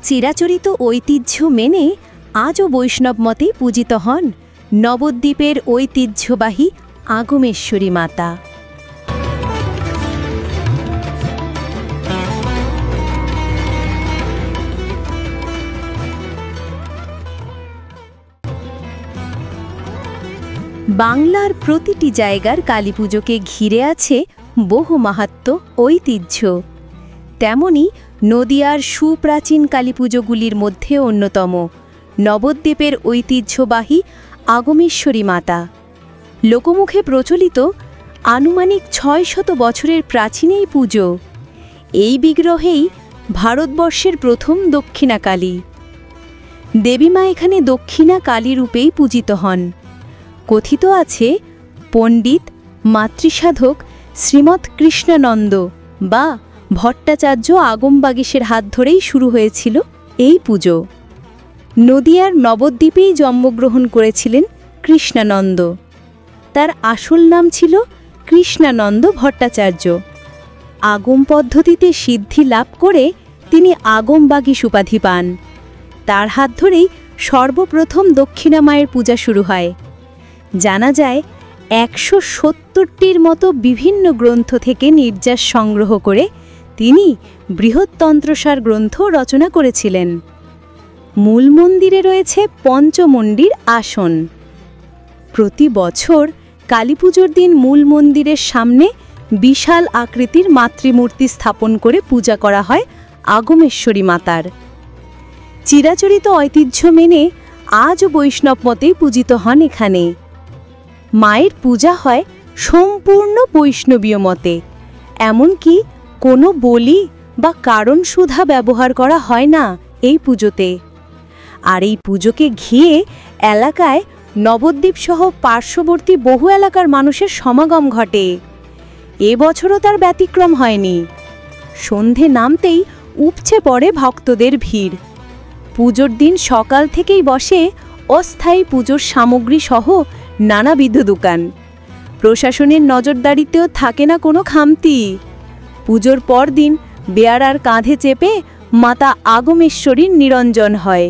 চিরাচরিত ঐতিহ্য মেনে আজও বৈষ্ণব মতেই পূজিত হন নবদ্বীপের ঐতিহ্যবাহী আগমেশ্বরী মাতা। বাংলার প্রতিটি জায়গার কালীপুজোকে ঘিরে আছে বহু মাহাত্ম্য ঐতিহ্য। তেমনি নদিয়ার সুপ্রাচীন কালীপুজোগুলির মধ্যে অন্যতম নবদ্বীপের ঐতিহ্যবাহী আগমেশ্বরী মাতা। লোকমুখে প্রচলিত আনুমানিক ৬০০ বছরের প্রাচীন এই পুজো। এই বিগ্রহেই ভারতবর্ষের প্রথম দক্ষিণা কালী। দেবীমা এখানে দক্ষিণা কালী রূপেই পূজিত হন। কথিত আছে পণ্ডিত মাতৃসাধক শ্রীমৎ কৃষ্ণানন্দ বা ভট্টাচার্য আগমবাগীশের হাত ধরেই শুরু হয়েছিল এই পুজো। নদিয়ার নবদ্বীপেই জন্মগ্রহণ করেছিলেন কৃষ্ণানন্দ। তার আসল নাম ছিল কৃষ্ণানন্দ ভট্টাচার্য। আগম পদ্ধতিতে সিদ্ধি লাভ করে তিনি আগমবাগীশ উপাধি পান। তার হাত ধরেই সর্বপ্রথম দক্ষিণা মায়ের পূজা শুরু হয়। জানা যায় ১৭০টির মতো বিভিন্ন গ্রন্থ থেকে নির্যাস সংগ্রহ করে তিনি বৃহত্তন্ত্রসার গ্রন্থ রচনা করেছিলেন। মূল মন্দিরে রয়েছে পঞ্চমন্ডির আসন। প্রতি বছর কালীপুজোর দিন মূল মন্দিরের সামনে বিশাল আকৃতির মাতৃমূর্তি স্থাপন করে পূজা করা হয় আগমেশ্বরী মাতার। চিরাচরিত ঐতিহ্য মেনে আজও বৈষ্ণব মতেই পূজিত হন এখানে। মায়ের পূজা হয় সম্পূর্ণ বৈষ্ণবীয় মতে, এমনকি কোনো বলি বা কারণ সুধা ব্যবহার করা হয় না এই পুজোতে। আর এই পুজোকে ঘিরে এলাকায় নবদ্বীপ সহ পার্শ্ববর্তী বহু এলাকার মানুষের সমাগম ঘটে। এবছরও তার ব্যতিক্রম হয়নি। সন্ধে নামতেই উপচে পড়ে ভক্তদের ভিড়। পুজোর দিন সকাল থেকেই বসে অস্থায়ী পুজোর সামগ্রী সহ নানাবিধ দোকান। প্রশাসনের নজরদারিতেও থাকে না কোনো খামতি। পুজোর পর দিন বেয়ারার কাঁধে চেপে মাতা আগমেশ্বরীর নিরঞ্জন হয়।